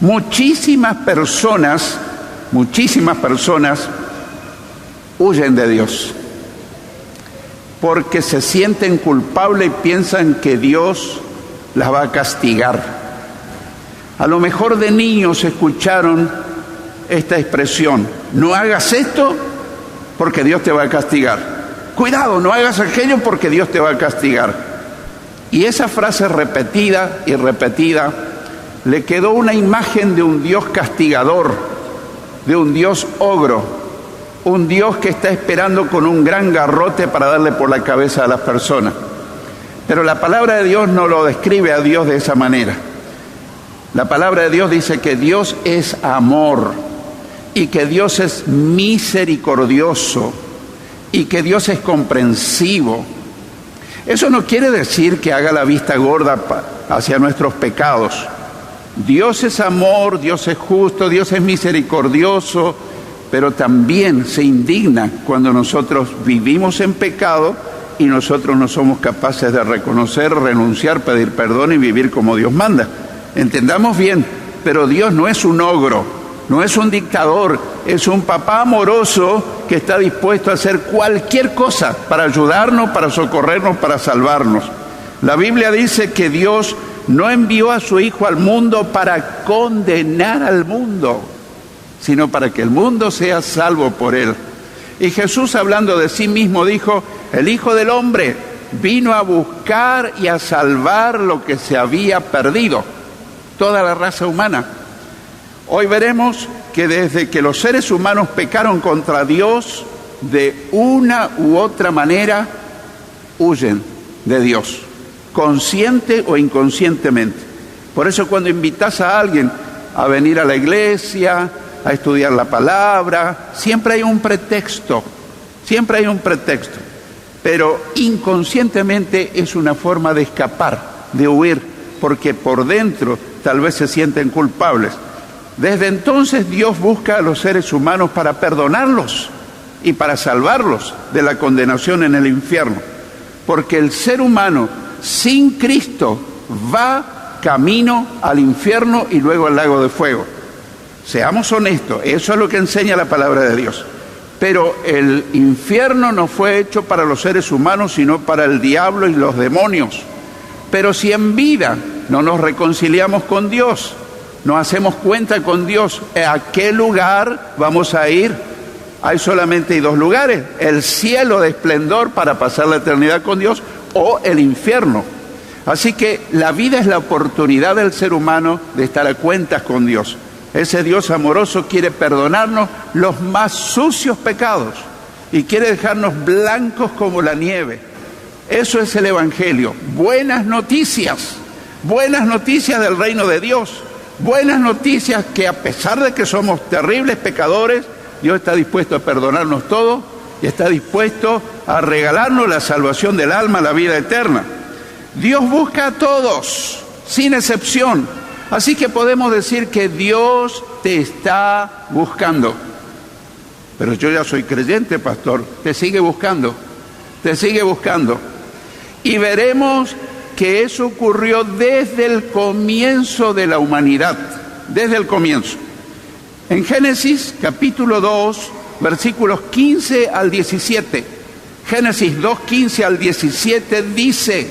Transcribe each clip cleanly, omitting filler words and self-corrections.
Muchísimas personas huyen de Dios porque se sienten culpables y piensan que Dios las va a castigar. A lo mejor de niños escucharon esta expresión: no hagas esto porque Dios te va a castigar. Cuidado, no hagas aquello porque Dios te va a castigar. Y esa frase repetida y repetida le quedó una imagen de un Dios castigador, de un Dios ogro, un Dios que está esperando con un gran garrote para darle por la cabeza a las personas. Pero la palabra de Dios no lo describe a Dios de esa manera. La palabra de Dios dice que Dios es amor y que Dios es misericordioso y que Dios es comprensivo. Eso no quiere decir que haga la vista gorda hacia nuestros pecados. Dios es amor, Dios es justo, Dios es misericordioso, pero también se indigna cuando nosotros vivimos en pecado y nosotros no somos capaces de reconocer, renunciar, pedir perdón y vivir como Dios manda. Entendamos bien, pero Dios no es un ogro, no es un dictador, es un papá amoroso que está dispuesto a hacer cualquier cosa para ayudarnos, para socorrernos, para salvarnos. La Biblia dice que Dios no envió a su Hijo al mundo para condenar al mundo, sino para que el mundo sea salvo por él. Y Jesús, hablando de sí mismo, dijo: el Hijo del Hombre vino a buscar y a salvar lo que se había perdido, toda la raza humana. Hoy veremos que desde que los seres humanos pecaron contra Dios, de una u otra manera huyen de Dios, consciente o inconscientemente. Por eso cuando invitas a alguien a venir a la iglesia, a estudiar la palabra, siempre hay un pretexto, pero inconscientemente es una forma de escapar, de huir, porque por dentro tal vez se sienten culpables. Desde entonces Dios busca a los seres humanos para perdonarlos y para salvarlos de la condenación en el infierno, porque el ser humano sin Cristo va camino al infierno y luego al lago de fuego. Seamos honestos, eso es lo que enseña la palabra de Dios. Pero el infierno no fue hecho para los seres humanos, sino para el diablo y los demonios. Pero si en vida no nos reconciliamos con Dios, no hacemos cuenta con Dios, ¿a qué lugar vamos a ir? Hay solamente dos lugares: el cielo de esplendor para pasar la eternidad con Dios, o el infierno. Así que la vida es la oportunidad del ser humano de estar a cuentas con Dios. Ese Dios amoroso quiere perdonarnos los más sucios pecados y quiere dejarnos blancos como la nieve. Eso es el Evangelio. Buenas noticias del reino de Dios. Buenas noticias que a pesar de que somos terribles pecadores, Dios está dispuesto a perdonarnos todo y está dispuesto a regalarnos la salvación del alma, la vida eterna. Dios busca a todos, sin excepción. Así que podemos decir que Dios te está buscando. Pero yo ya soy creyente, pastor. Te sigue buscando. Y veremos que eso ocurrió desde el comienzo de la humanidad. Desde el comienzo. En Génesis capítulo 2, versículos 15 al 17. Génesis 2, 15 al 17 dice: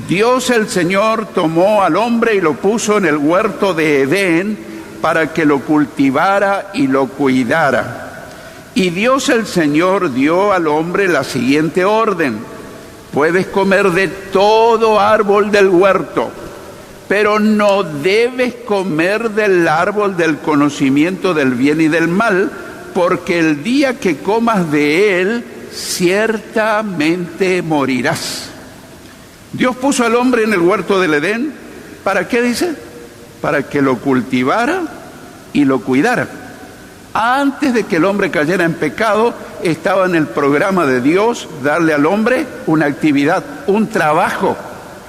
Dios el Señor tomó al hombre y lo puso en el huerto de Edén para que lo cultivara y lo cuidara. Y Dios el Señor dio al hombre la siguiente orden: puedes comer de todo árbol del huerto, pero no debes comer del árbol del conocimiento del bien y del mal, porque el día que comas de él, ciertamente morirás. Dios puso al hombre en el huerto del Edén, ¿para qué dice? Para que lo cultivara y lo cuidara. Antes de que el hombre cayera en pecado, estaba en el programa de Dios darle al hombre una actividad, un trabajo.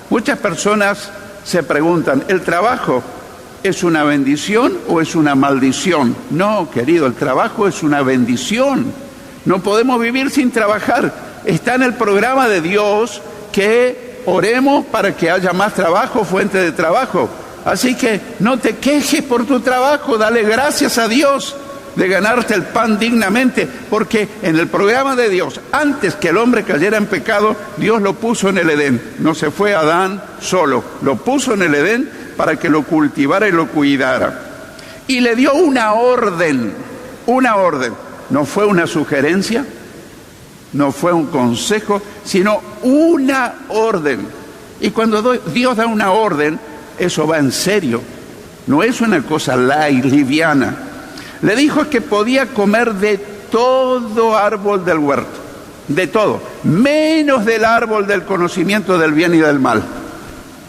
Muchas personas se preguntan, ¿el trabajo es una bendición o es una maldición? No, querido, el trabajo es una bendición. No podemos vivir sin trabajar. Está en el programa de Dios que oremos para que haya más trabajo, fuente de trabajo. Así que no te quejes por tu trabajo, dale gracias a Dios de ganarte el pan dignamente, porque en el programa de Dios, antes que el hombre cayera en pecado, Dios lo puso en el Edén. No se fue Adán solo, lo puso en el Edén para que lo cultivara y lo cuidara. Y le dio una orden. No fue una sugerencia, no fue un consejo, sino una orden. Y cuando Dios da una orden, eso va en serio, no es una cosa light, liviana. Le dijo que podía comer de todo árbol del huerto, de todo, menos del árbol del conocimiento del bien y del mal.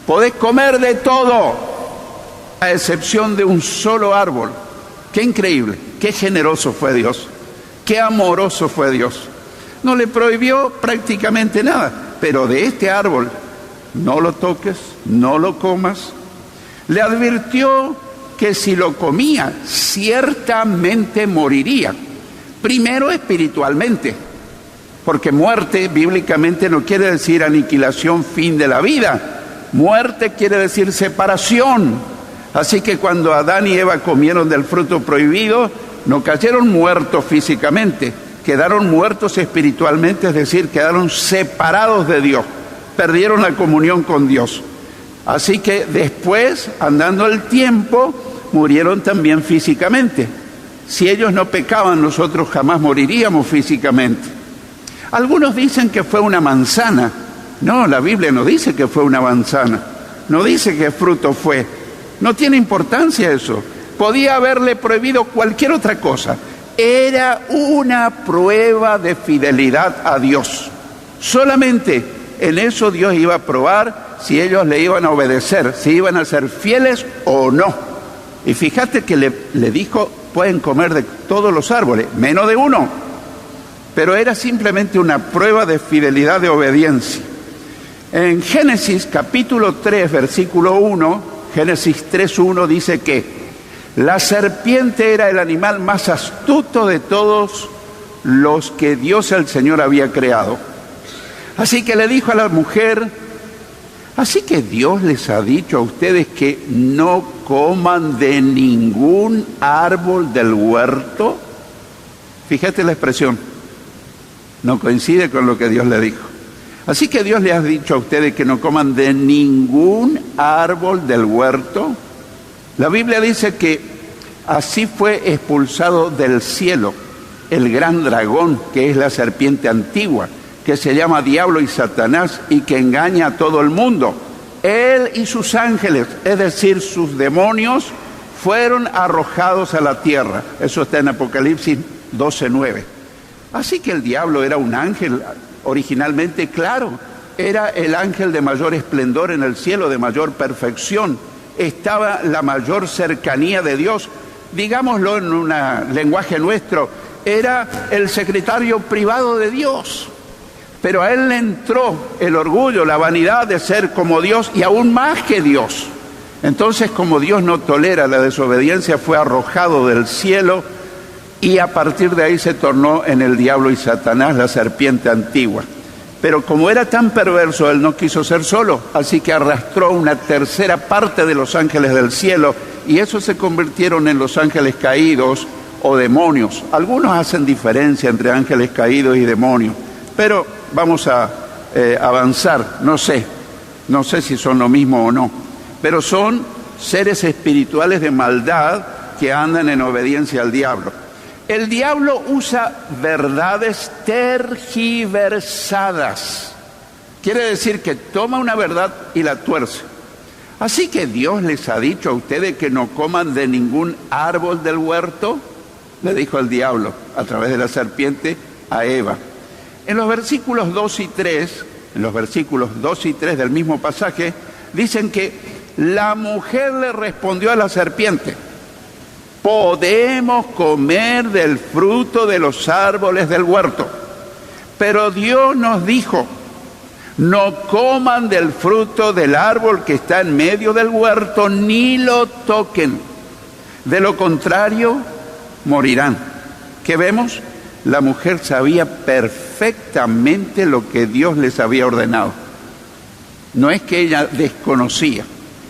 Podés comer de todo, a excepción de un solo árbol. Qué increíble, qué generoso fue Dios, qué amoroso fue Dios. No le prohibió prácticamente nada, pero de este árbol no lo toques, no lo comas. Le advirtió que si lo comía, ciertamente moriría. Primero espiritualmente, porque muerte bíblicamente no quiere decir aniquilación, fin de la vida. Muerte quiere decir separación. Así que cuando Adán y Eva comieron del fruto prohibido, no cayeron muertos físicamente, quedaron muertos espiritualmente, es decir, quedaron separados de Dios, perdieron la comunión con Dios. Así que después, andando el tiempo, murieron también físicamente. Si ellos no pecaban, nosotros jamás moriríamos físicamente. Algunos dicen que fue una manzana. No, la Biblia no dice que fue una manzana, no dice qué fruto fue. No tiene importancia eso. Podía haberle prohibido cualquier otra cosa. Era una prueba de fidelidad a Dios. Solamente en eso Dios iba a probar si ellos le iban a obedecer, si iban a ser fieles o no. Y fíjate que le dijo, pueden comer de todos los árboles, menos de uno. Pero era simplemente una prueba de fidelidad, de obediencia. En Génesis capítulo 3, versículo 1, Génesis 3:1 dice que la serpiente era el animal más astuto de todos los que Dios el Señor había creado. Así que le dijo a la mujer, así que Dios les ha dicho a ustedes que no coman de ningún árbol del huerto. Fíjate la expresión, no coincide con lo que Dios le dijo. Así que Dios les ha dicho a ustedes que no coman de ningún árbol del huerto. La Biblia dice que así fue expulsado del cielo el gran dragón, que es la serpiente antigua, que se llama Diablo y Satanás y que engaña a todo el mundo. Él y sus ángeles, es decir, sus demonios, fueron arrojados a la tierra. Eso está en Apocalipsis 12:9. Así que el diablo era un ángel originalmente, claro, era el ángel de mayor esplendor en el cielo, de mayor perfección. Estaba la mayor cercanía de Dios, digámoslo en un lenguaje nuestro, era el secretario privado de Dios. Pero a él le entró el orgullo, la vanidad de ser como Dios y aún más que Dios. Entonces, como Dios no tolera la desobediencia, fue arrojado del cielo y a partir de ahí se tornó en el diablo y Satanás, la serpiente antigua. Pero como era tan perverso, él no quiso ser solo, así que arrastró una tercera parte de los ángeles del cielo y esos se convirtieron en los ángeles caídos o demonios. Algunos hacen diferencia entre ángeles caídos y demonios, pero vamos a avanzar. No sé si son lo mismo o no, pero son seres espirituales de maldad que andan en obediencia al diablo. El diablo usa verdades tergiversadas. Quiere decir que toma una verdad y la tuerce. Así que Dios les ha dicho a ustedes que no coman de ningún árbol del huerto, le dijo el diablo a través de la serpiente a Eva. En los versículos 2 y 3 del mismo pasaje, dicen que la mujer le respondió a la serpiente, podemos comer del fruto de los árboles del huerto, pero Dios nos dijo, no coman del fruto del árbol que está en medio del huerto, ni lo toquen, de lo contrario, morirán. ¿Qué vemos? La mujer sabía perfectamente lo que Dios les había ordenado. No es que ella desconocía.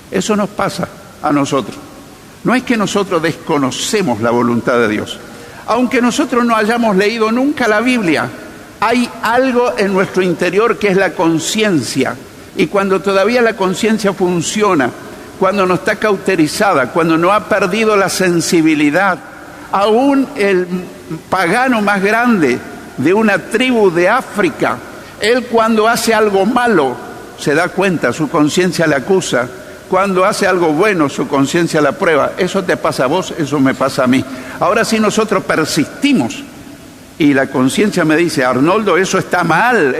Eso nos pasa. a nosotros. No es que nosotros desconocemos la voluntad de Dios. Aunque nosotros no hayamos leído nunca la Biblia, hay algo en nuestro interior que es la conciencia. Y cuando todavía la conciencia funciona, cuando no está cauterizada, cuando no ha perdido la sensibilidad, aún el pagano más grande de una tribu de África, él cuando hace algo malo se da cuenta, su conciencia le acusa. Cuando hace algo bueno, su conciencia la prueba. Eso te pasa a vos, eso me pasa a mí. Ahora sí nosotros persistimos y la conciencia me dice, Arnoldo, eso está mal,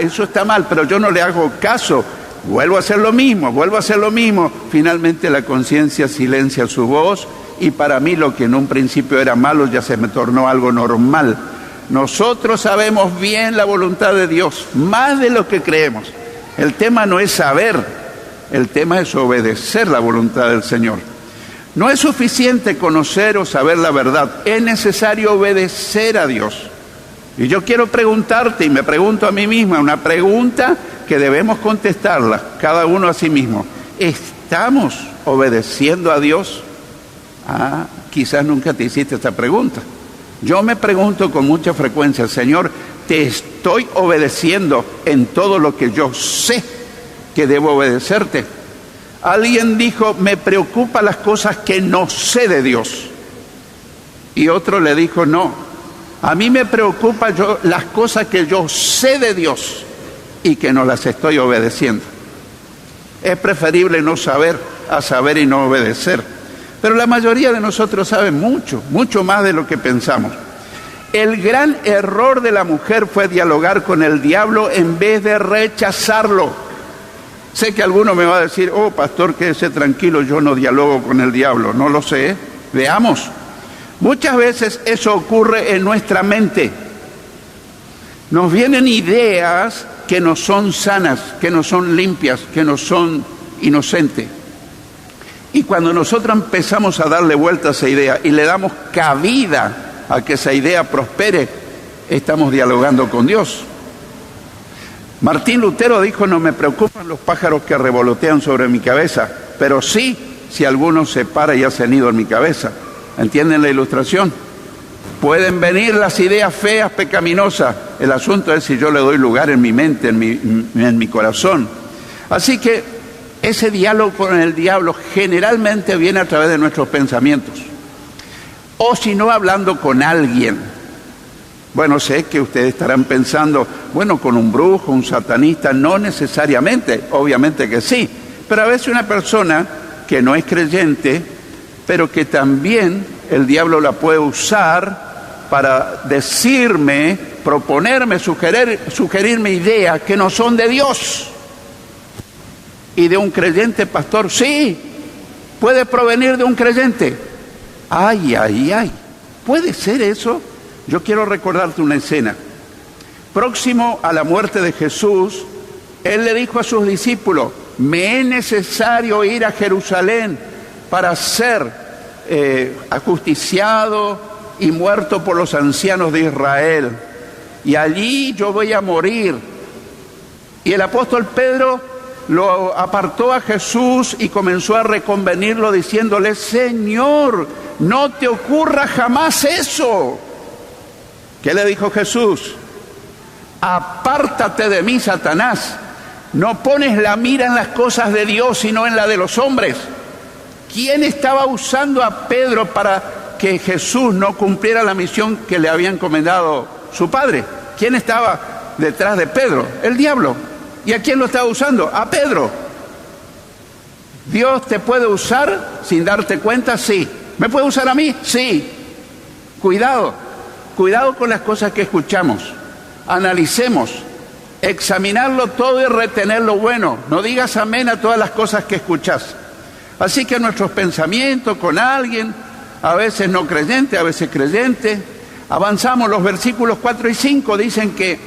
pero yo no le hago caso. Vuelvo a hacer lo mismo. Finalmente la conciencia silencia su voz y para mí lo que en un principio era malo ya se me tornó algo normal. Nosotros sabemos bien la voluntad de Dios, más de lo que creemos. El tema no es saber, el tema es obedecer la voluntad del Señor. No es suficiente conocer o saber la verdad, es necesario obedecer a Dios. Y yo quiero preguntarte, y me pregunto a mí misma, una pregunta que debemos contestarla, cada uno a sí mismo. ¿Estamos obedeciendo a Dios? Quizás nunca te hiciste esta pregunta. Yo me pregunto con mucha frecuencia, Señor, ¿te estoy obedeciendo en todo lo que yo sé que debo obedecerte? Alguien dijo, me preocupan las cosas que no sé de Dios. Y otro le dijo, no, a mí me preocupan las cosas que yo sé de Dios y que no las estoy obedeciendo. Es preferible no saber a saber y no obedecer. Pero la mayoría de nosotros sabe mucho más de lo que pensamos. El gran error de la mujer fue dialogar con el diablo en vez de rechazarlo. Sé que alguno me va a decir, pastor, quédese tranquilo, yo no dialogo con el diablo. No lo sé, veamos. Muchas veces eso ocurre en nuestra mente. Nos vienen ideas que no son sanas, que no son limpias, que no son inocentes. Y cuando nosotros empezamos a darle vuelta a esa idea y le damos cabida a que esa idea prospere, estamos dialogando con Dios. Martín Lutero dijo, no me preocupan los pájaros que revolotean sobre mi cabeza, pero sí si alguno se para y hace nido en mi cabeza. ¿Entienden la ilustración? Pueden venir las ideas feas, pecaminosas. El asunto es si yo le doy lugar en mi mente, en mi corazón. Así que ese diálogo con el diablo generalmente viene a través de nuestros pensamientos. O si no, hablando con alguien. Bueno, sé que ustedes estarán pensando, con un brujo, un satanista, no necesariamente, obviamente que sí. Pero a veces una persona que no es creyente, pero que también el diablo la puede usar para decirme, proponerme, sugerirme ideas que no son de Dios. Y de un creyente, pastor, sí, puede provenir de un creyente. Ay, ¿puede ser eso? Yo quiero recordarte una escena. Próximo a la muerte de Jesús, Él le dijo a sus discípulos, me es necesario ir a Jerusalén para ser ajusticiado y muerto por los ancianos de Israel. Y allí yo voy a morir. Y el apóstol Pedro lo apartó a Jesús y comenzó a reconvenirlo diciéndole, Señor, no te ocurra jamás eso. ¿Qué le dijo Jesús? Apártate de mí, Satanás. No pones la mira en las cosas de Dios, sino en la de los hombres. ¿Quién estaba usando a Pedro para que Jesús no cumpliera la misión que le había encomendado su padre? ¿Quién estaba detrás de Pedro? El diablo. ¿Y a quién lo estaba usando? A Pedro. ¿Dios te puede usar sin darte cuenta? Sí. ¿Me puede usar a mí? Sí. Cuidado con las cosas que escuchamos. Analicemos, examinarlo todo y retener lo bueno. No digas amén a todas las cosas que escuchas. Así que nuestros pensamientos con alguien, a veces no creyente, a veces creyente, avanzamos. Los versículos 4 y 5 dicen que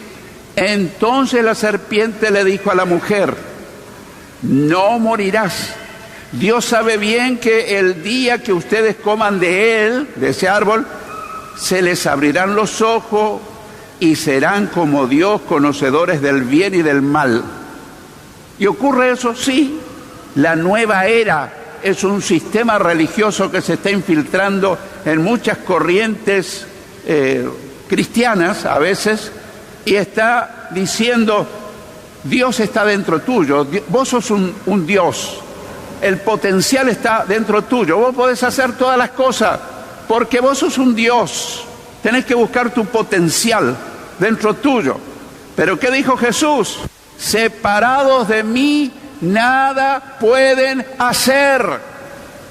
entonces la serpiente le dijo a la mujer, no morirás. Dios sabe bien que el día que ustedes coman de él, de ese árbol, se les abrirán los ojos y serán como Dios, conocedores del bien y del mal. ¿Y ocurre eso? Sí. La nueva era es un sistema religioso que se está infiltrando en muchas corrientes cristianas a veces, y está diciendo: Dios está dentro tuyo, vos sos un Dios, el potencial está dentro tuyo, vos podés hacer todas las cosas porque vos sos un Dios, tenés que buscar tu potencial dentro tuyo. Pero ¿qué dijo Jesús? Separados de mí, nada pueden hacer.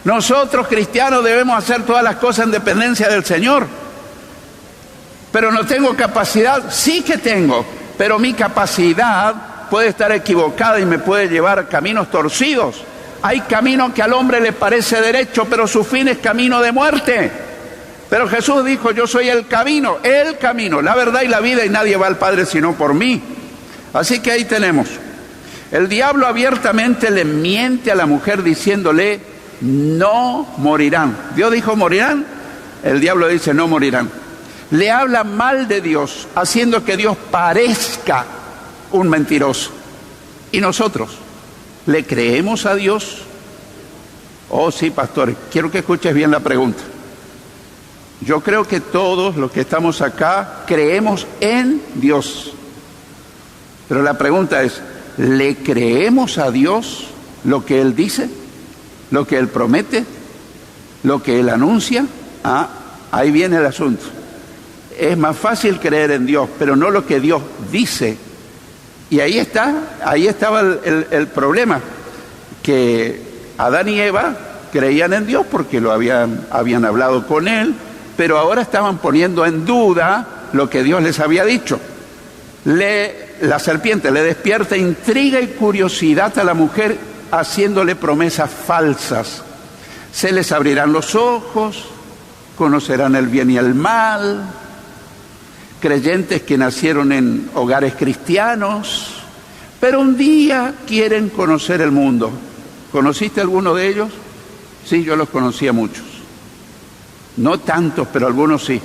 Nosotros cristianos debemos hacer todas las cosas en dependencia del Señor. Pero no tengo capacidad, sí que tengo, pero mi capacidad puede estar equivocada y me puede llevar a caminos torcidos. Hay camino que al hombre le parece derecho, pero su fin es camino de muerte. Pero Jesús dijo: yo soy el camino, la verdad y la vida, y nadie va al Padre sino por mí. Así que ahí tenemos. El diablo abiertamente le miente a la mujer diciéndole: no morirán. Dios dijo: morirán. El diablo dice: no morirán. Le habla mal de Dios, haciendo que Dios parezca un mentiroso. ¿Y nosotros le creemos a Dios? Oh, sí, pastor, quiero que escuches bien la pregunta. Yo creo que todos los que estamos acá creemos en Dios. Pero la pregunta es: ¿le creemos a Dios lo que Él dice? ¿Lo que Él promete? ¿Lo que Él anuncia? Ahí viene el asunto. Es más fácil creer en Dios, pero no lo que Dios dice. Y ahí estaba el problema, que Adán y Eva creían en Dios porque lo habían hablado con Él, pero ahora estaban poniendo en duda lo que Dios les había dicho. La serpiente le despierta intriga y curiosidad a la mujer, haciéndole promesas falsas. Se les abrirán los ojos, conocerán el bien y el mal. Creyentes que nacieron en hogares cristianos, pero un día quieren conocer el mundo. ¿Conociste alguno de ellos? Sí, yo los conocía muchos. No tantos, pero algunos sí.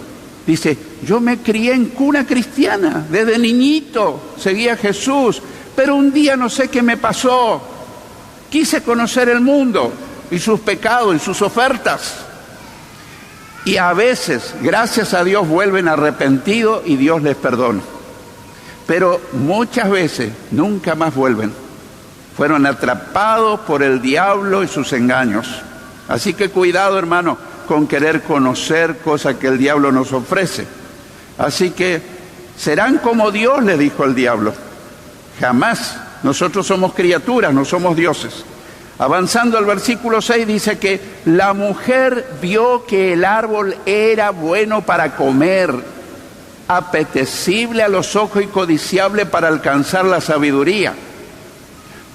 Dice: yo me crié en cuna cristiana, desde niñito seguía a Jesús, pero un día no sé qué me pasó. Quise conocer el mundo y sus pecados y sus ofertas. Y a veces, gracias a Dios, vuelven arrepentidos y Dios les perdona. Pero muchas veces nunca más vuelven. Fueron atrapados por el diablo y sus engaños. Así que cuidado, hermano, con querer conocer cosas que el diablo nos ofrece. Así que serán como Dios, le dijo el diablo. Jamás. Nosotros somos criaturas, no somos dioses. Avanzando al versículo 6 dice que la mujer vio que el árbol era bueno para comer, apetecible a los ojos y codiciable para alcanzar la sabiduría.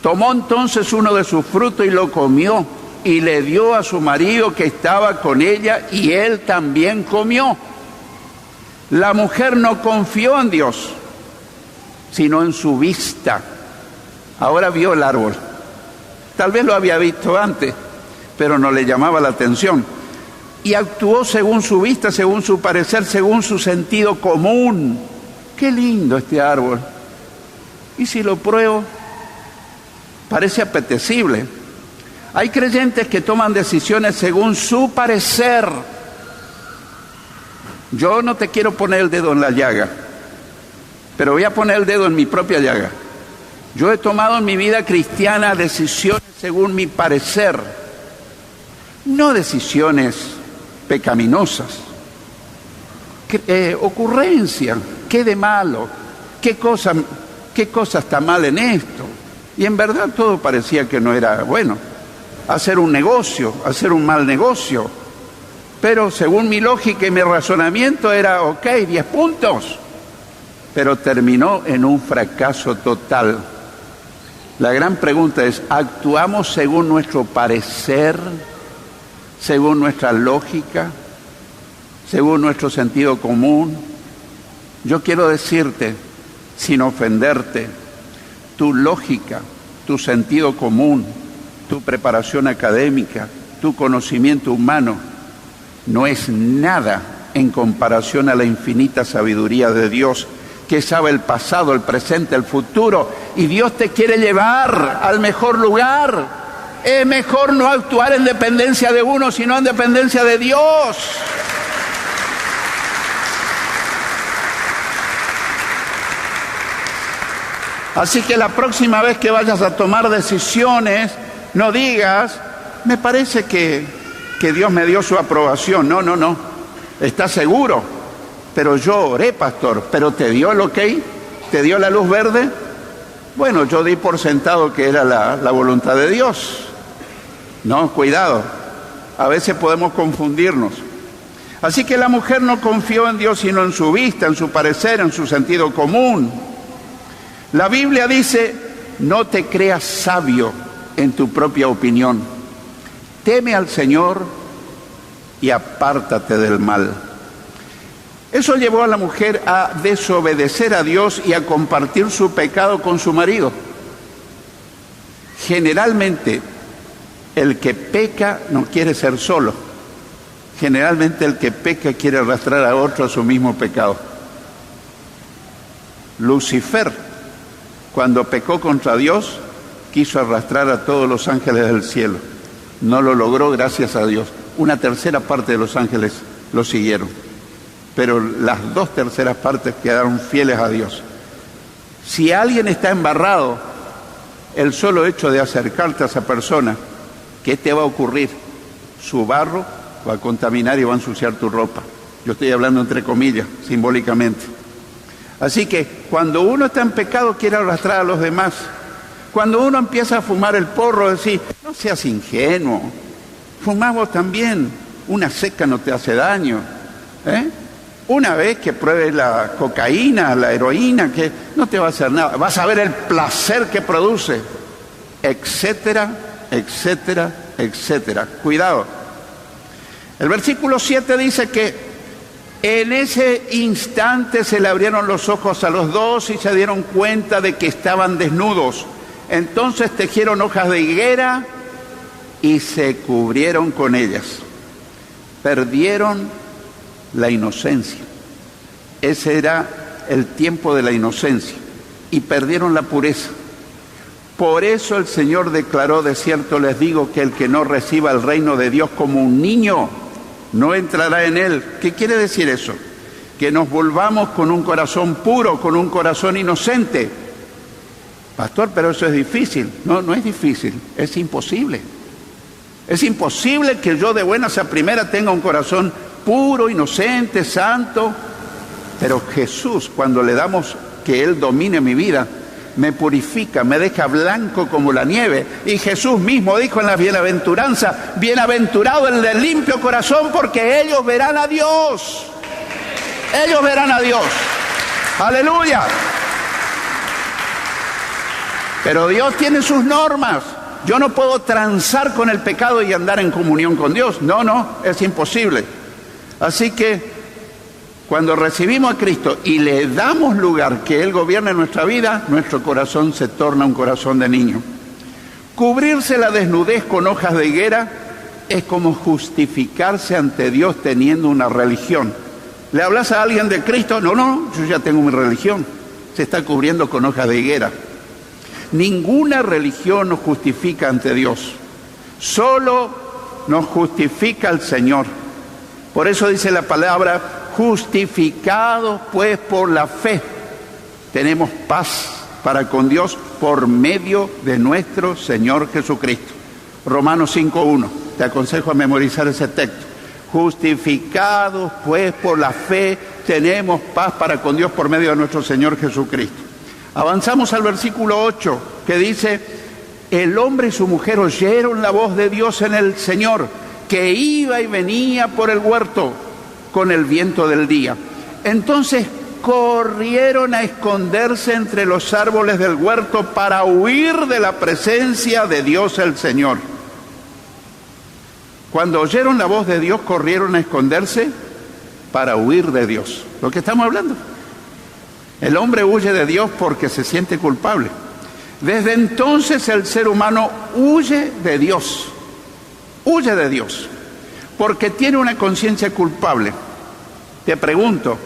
Tomó entonces uno de sus frutos y lo comió, y le dio a su marido que estaba con ella, y él también comió. La mujer no confió en Dios, sino en su vista. Ahora vio el árbol. Tal vez lo había visto antes, pero no le llamaba la atención. Y actuó según su vista, según su parecer, según su sentido común. Qué lindo este árbol. Y si lo pruebo, parece apetecible. Hay creyentes que toman decisiones según su parecer. Yo no te quiero poner el dedo en la llaga, pero voy a poner el dedo en mi propia llaga. Yo he tomado en mi vida cristiana decisiones según mi parecer, no decisiones pecaminosas. Ocurrencia, ¿qué de malo? ¿Qué cosa está mal en esto? Y en verdad todo parecía que no era bueno. Hacer un negocio, hacer un mal negocio. Pero según mi lógica y mi razonamiento era 10 puntos. Pero terminó en un fracaso total. La gran pregunta es: ¿actuamos según nuestro parecer, según nuestra lógica, según nuestro sentido común? Yo quiero decirte, sin ofenderte, tu lógica, tu sentido común, tu preparación académica, tu conocimiento humano, no es nada en comparación a la infinita sabiduría de Dios, que sabe el pasado, el presente, el futuro, y Dios te quiere llevar al mejor lugar. Es mejor no actuar en dependencia de uno, sino en dependencia de Dios. Así que la próxima vez que vayas a tomar decisiones, no digas, me parece que Dios me dio su aprobación. No. ¿Estás seguro? Pero yo oré, pastor. ¿Pero te dio el ok? ¿Te dio la luz verde? Bueno, yo di por sentado que era la voluntad de Dios. No, cuidado. A veces podemos confundirnos. Así que la mujer no confió en Dios sino en su vista, en su parecer, en su sentido común. La Biblia dice, no te creas sabio en tu propia opinión. Teme al Señor y apártate del mal. Eso llevó a la mujer a desobedecer a Dios y a compartir su pecado con su marido. Generalmente, el que peca no quiere ser solo. Generalmente el que peca quiere arrastrar a otro a su mismo pecado. Lucifer, cuando pecó contra Dios, quiso arrastrar a todos los ángeles del cielo. No lo logró, gracias a Dios. Una tercera parte de los ángeles lo siguieron. Pero las 2/3 partes quedaron fieles a Dios. Si alguien está embarrado, el solo hecho de acercarte a esa persona, ¿qué te va a ocurrir? Su barro va a contaminar y va a ensuciar tu ropa. Yo estoy hablando entre comillas, simbólicamente. Así que cuando uno está en pecado quiere arrastrar a los demás. Cuando uno empieza a fumar el porro, decir, no seas ingenuo, fumamos también, una seca no te hace daño. Una vez que pruebes la cocaína, la heroína, que no te va a hacer nada, vas a ver el placer que produce, etcétera, etcétera, etcétera. Cuidado. El versículo 7 dice que en ese instante se le abrieron los ojos a los dos y se dieron cuenta de que estaban desnudos. Entonces tejieron hojas de higuera y se cubrieron con ellas. Perdieron la inocencia. Ese era el tiempo de la inocencia. Y perdieron la pureza. Por eso el Señor declaró, de cierto les digo, que el que no reciba el reino de Dios como un niño, no entrará en él. ¿Qué quiere decir eso? Que nos volvamos con un corazón puro, con un corazón inocente. Pastor, pero eso es difícil. No es difícil, es imposible. Es imposible que yo de buenas a primera tenga un corazón puro, inocente, santo. Pero Jesús, cuando le damos que Él domine mi vida, me purifica, me deja blanco como la nieve. Y Jesús mismo dijo en la bienaventuranza, bienaventurado el de limpio corazón, porque ellos verán a Dios. Ellos verán a Dios. Aleluya. Pero Dios tiene sus normas. Yo no puedo transar con el pecado y andar en comunión con Dios. No, es imposible. Así que cuando recibimos a Cristo y le damos lugar que Él gobierne nuestra vida, nuestro corazón se torna un corazón de niño. Cubrirse la desnudez con hojas de higuera es como justificarse ante Dios teniendo una religión. ¿Le hablas a alguien de Cristo? No, yo ya tengo mi religión. Se está cubriendo con hojas de higuera. Ninguna religión nos justifica ante Dios. Solo nos justifica el Señor. Por eso dice la palabra, justificados pues por la fe, tenemos paz para con Dios por medio de nuestro Señor Jesucristo. Romanos 5:1, te aconsejo a memorizar ese texto. Justificados pues por la fe, tenemos paz para con Dios por medio de nuestro Señor Jesucristo. Avanzamos al versículo 8, que dice, el hombre y su mujer oyeron la voz de Dios en el Señor, que iba y venía por el huerto con el viento del día. Entonces corrieron a esconderse entre los árboles del huerto para huir de la presencia de Dios el Señor. Cuando oyeron la voz de Dios, corrieron a esconderse para huir de Dios. Lo que estamos hablando. El hombre huye de Dios porque se siente culpable. Desde entonces el ser humano huye de Dios. Huye de Dios porque tiene una conciencia culpable. Te pregunto,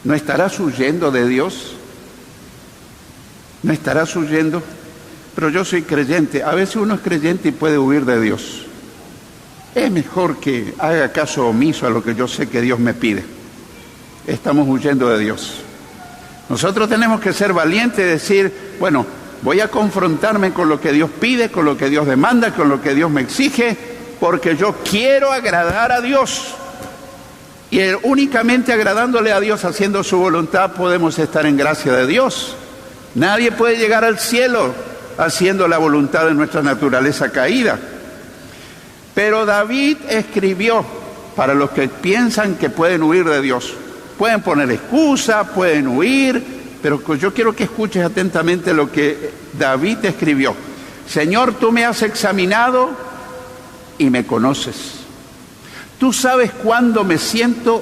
¿no estarás huyendo de Dios? ¿No estarás huyendo? pero yo soy creyente. A veces uno es creyente y puede huir de Dios. Es mejor que haga caso omiso a lo que yo sé que Dios me pide. Estamos huyendo de Dios. Nosotros tenemos que ser valientes y decir, bueno, voy a confrontarme con lo que Dios pide, con lo que Dios demanda, con lo que Dios me exige, porque yo quiero agradar a Dios. Y únicamente agradándole a Dios, haciendo su voluntad, podemos estar en gracia de Dios. Nadie puede llegar al cielo haciendo la voluntad de nuestra naturaleza caída. Pero David escribió, para los que piensan que pueden huir de Dios. Pueden poner excusa, pueden huir, pero yo quiero que escuches atentamente lo que David escribió. Señor, tú me has examinado y me conoces. Tú sabes cuándo me siento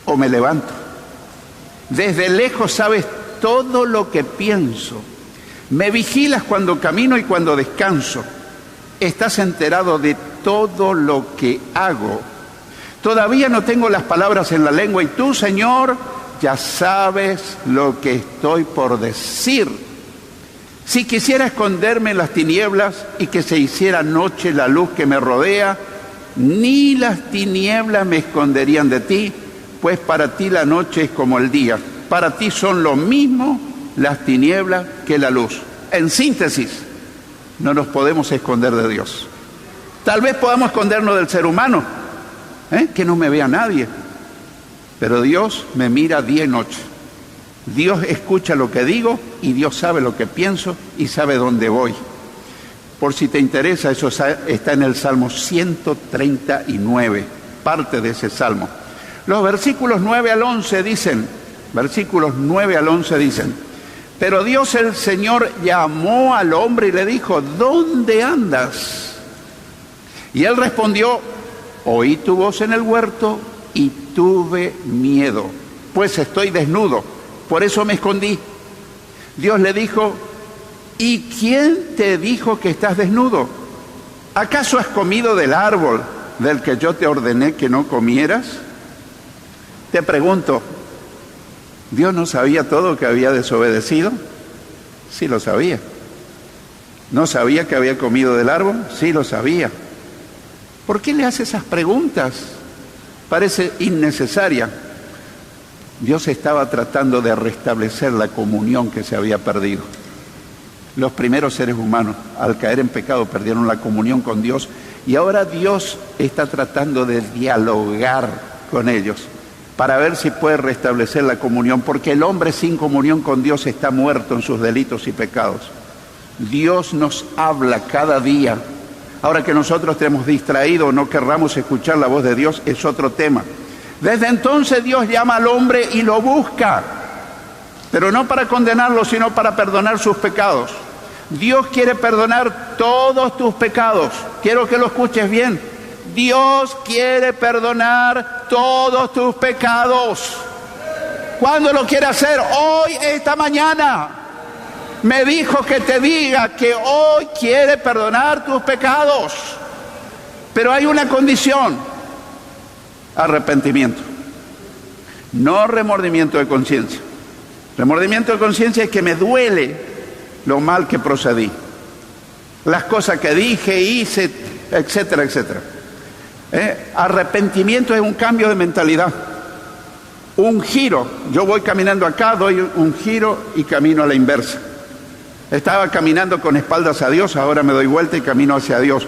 o me levanto. Desde lejos sabes todo lo que pienso. Me vigilas cuando camino y cuando descanso. Estás enterado de todo lo que hago. Todavía no tengo las palabras en la lengua y tú, Señor, ya sabes lo que estoy por decir. Si quisiera esconderme en las tinieblas y que se hiciera noche la luz que me rodea, ni las tinieblas me esconderían de ti, pues para ti la noche es como el día. Para ti son lo mismo las tinieblas que la luz. En síntesis, no nos podemos esconder de Dios. Tal vez podamos escondernos del ser humano, que no me vea nadie, pero Dios me mira día y noche. Dios escucha lo que digo y Dios sabe lo que pienso y sabe dónde voy. Por si te interesa, eso está en el Salmo 139, parte de ese Salmo. Los versículos 9 al 11 dicen, pero Dios el Señor llamó al hombre y le dijo, ¿dónde andas? Y él respondió, oí tu voz en el huerto y tuve miedo, pues estoy desnudo, por eso me escondí. Dios le dijo, ¿y quién te dijo que estás desnudo? ¿Acaso has comido del árbol del que yo te ordené que no comieras? Te pregunto, ¿Dios no sabía todo que había desobedecido? Sí lo sabía. ¿No sabía que había comido del árbol? Sí lo sabía. ¿Por qué le hace esas preguntas? Parece innecesaria. Dios estaba tratando de restablecer la comunión que se había perdido. Los primeros seres humanos, al caer en pecado, perdieron la comunión con Dios y ahora Dios está tratando de dialogar con ellos para ver si puede restablecer la comunión, porque el hombre sin comunión con Dios está muerto en sus delitos y pecados. Dios nos habla cada día. Ahora que nosotros estemos distraídos o no querramos escuchar la voz de Dios, es otro tema. Desde entonces Dios llama al hombre y lo busca, pero no para condenarlo, sino para perdonar sus pecados. Dios quiere perdonar todos tus pecados. Quiero que lo escuches bien. Dios quiere perdonar todos tus pecados. ¿Cuándo lo quiere hacer? Hoy, esta mañana. Me dijo que te diga que hoy quiere perdonar tus pecados. Pero hay una condición: arrepentimiento. No remordimiento de conciencia. Remordimiento de conciencia es que me duele lo mal que procedí, las cosas que dije, hice, etcétera, etcétera. Arrepentimiento es un cambio de mentalidad, un giro. Yo voy caminando acá, doy un giro y camino a la inversa. Estaba caminando con espaldas a Dios, ahora me doy vuelta y camino hacia Dios.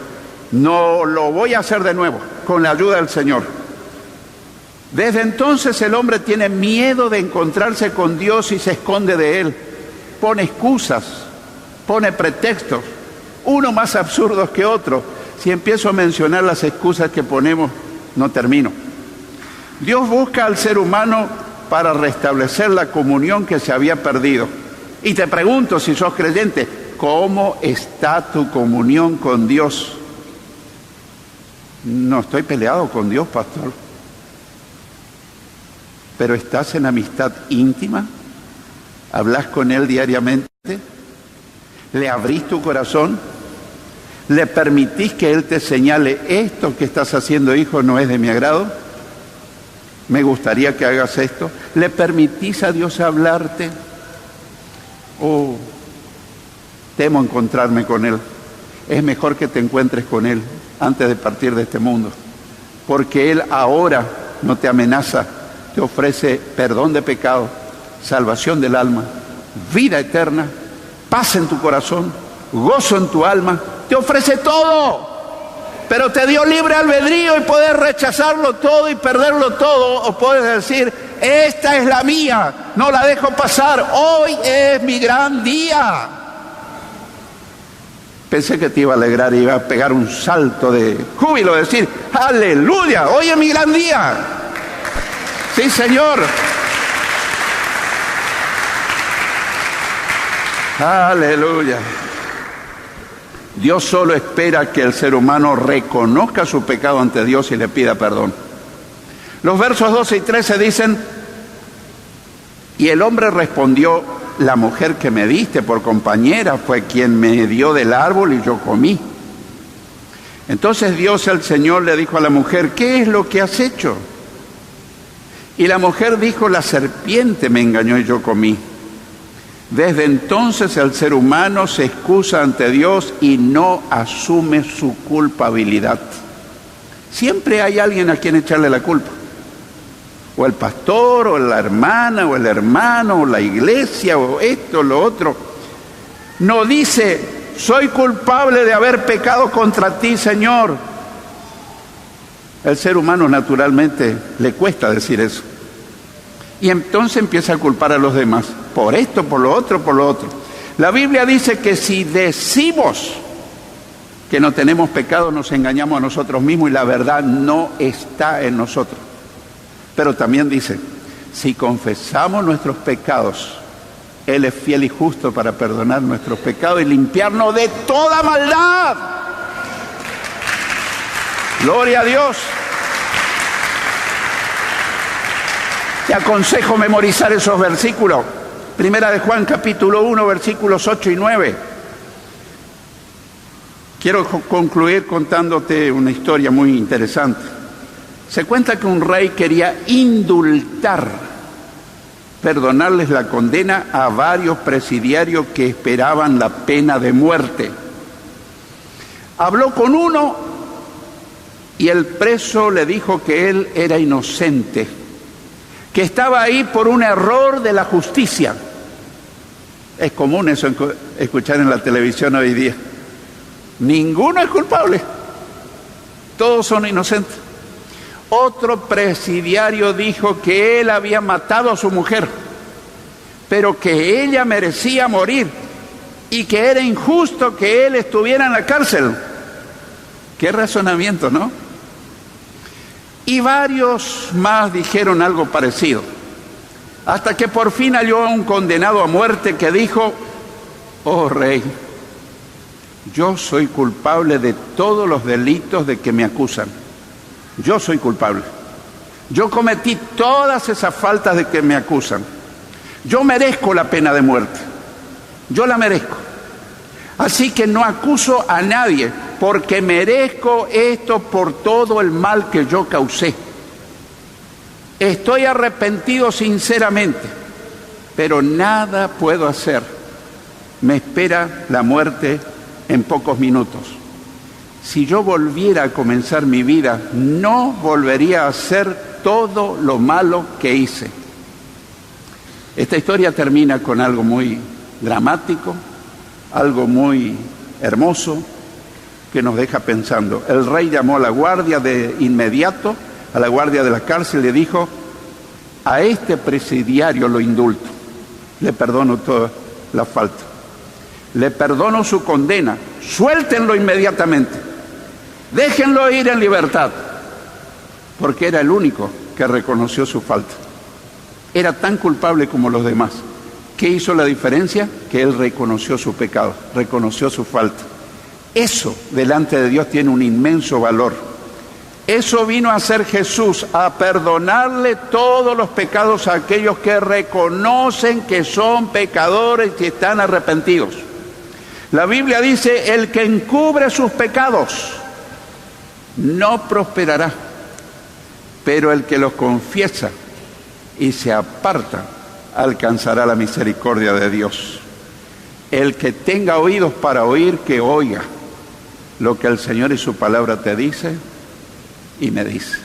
No lo voy a hacer de nuevo, con la ayuda del Señor. Desde entonces el hombre tiene miedo de encontrarse con Dios y se esconde de Él. Pone excusas, pone pretextos, uno más absurdos que otro. Si empiezo a mencionar las excusas que ponemos, no termino. Dios busca al ser humano para restablecer la comunión que se había perdido. Y te pregunto, si sos creyente, ¿cómo está tu comunión con Dios? No estoy peleado con Dios, pastor. Pero ¿estás en amistad íntima? ¿Hablas con Él diariamente? ¿Le abrís tu corazón? ¿Le permitís que Él te señale esto que estás haciendo, hijo, no es de mi agrado? Me gustaría que hagas esto. ¿Le permitís a Dios hablarte? temo encontrarme con Él. Es mejor que te encuentres con Él antes de partir de este mundo, porque Él ahora no te amenaza, te ofrece perdón de pecado, salvación del alma, vida eterna, paz en tu corazón, gozo en tu alma, te ofrece todo, pero te dio libre albedrío y puedes rechazarlo todo y perderlo todo, o puedes decir, esta es la mía, no la dejo pasar, hoy es mi gran día. Pensé que te iba a alegrar y iba a pegar un salto de júbilo, decir, aleluya, hoy es mi gran día. Sí, Señor. Aleluya. Dios solo espera que el ser humano reconozca su pecado ante Dios y le pida perdón. Los versos 12 y 13 dicen, y el hombre respondió, la mujer que me diste por compañera fue quien me dio del árbol y yo comí. Entonces Dios el Señor le dijo a la mujer, ¿qué es lo que has hecho? Y la mujer dijo, la serpiente me engañó y yo comí. Desde entonces el ser humano se excusa ante Dios y no asume su culpabilidad. Siempre hay alguien a quien echarle la culpa. O el pastor, o la hermana, o el hermano, o la iglesia, o esto, lo otro. No dice, soy culpable de haber pecado contra ti, Señor. El ser humano naturalmente le cuesta decir eso. Y entonces empieza a culpar a los demás. Por esto, por lo otro, por lo otro. La Biblia dice que si decimos que no tenemos pecado, nos engañamos a nosotros mismos y la verdad no está en nosotros. Pero también dice, si confesamos nuestros pecados, Él es fiel y justo para perdonar nuestros pecados y limpiarnos de toda maldad. Gloria a Dios. Te aconsejo memorizar esos versículos. Primera de Juan, capítulo 1, versículos 8 y 9. Quiero concluir contándote una historia muy interesante. Se cuenta que un rey quería indultar, perdonarles la condena a varios presidiarios que esperaban la pena de muerte. Habló con uno y el preso le dijo que él era inocente, que estaba ahí por un error de la justicia. Es común eso escuchar en la televisión hoy día. Ninguno es culpable, todos son inocentes. Otro presidiario dijo que él había matado a su mujer, pero que ella merecía morir y que era injusto que él estuviera en la cárcel. Qué razonamiento, ¿no? Y varios más dijeron algo parecido, hasta que por fin halló a un condenado a muerte que dijo, oh rey, yo soy culpable de todos los delitos de que me acusan. Yo soy culpable. Yo cometí todas esas faltas de que me acusan. Yo merezco la pena de muerte. Yo la merezco. Así que no acuso a nadie, porque merezco esto por todo el mal que yo causé. Estoy arrepentido sinceramente, pero nada puedo hacer. Me espera la muerte en pocos minutos. Si yo volviera a comenzar mi vida, no volvería a hacer todo lo malo que hice. Esta historia termina con algo muy dramático, algo muy hermoso, que nos deja pensando. El rey llamó a la guardia de inmediato, a la guardia de la cárcel, y le dijo, a este presidiario lo indulto, le perdono toda la falta, le perdono su condena, suéltenlo inmediatamente. Déjenlo ir en libertad, porque era el único que reconoció su falta. Era tan culpable como los demás. ¿Qué hizo la diferencia? Que él reconoció su pecado, reconoció su falta. Eso delante de Dios tiene un inmenso valor. Eso vino a hacer Jesús, a perdonarle todos los pecados a aquellos que reconocen que son pecadores y están arrepentidos. La Biblia dice, el que encubre sus pecados no prosperará, pero el que los confiesa y se aparta alcanzará la misericordia de Dios. El que tenga oídos para oír, que oiga lo que el Señor y su palabra te dice y me dice.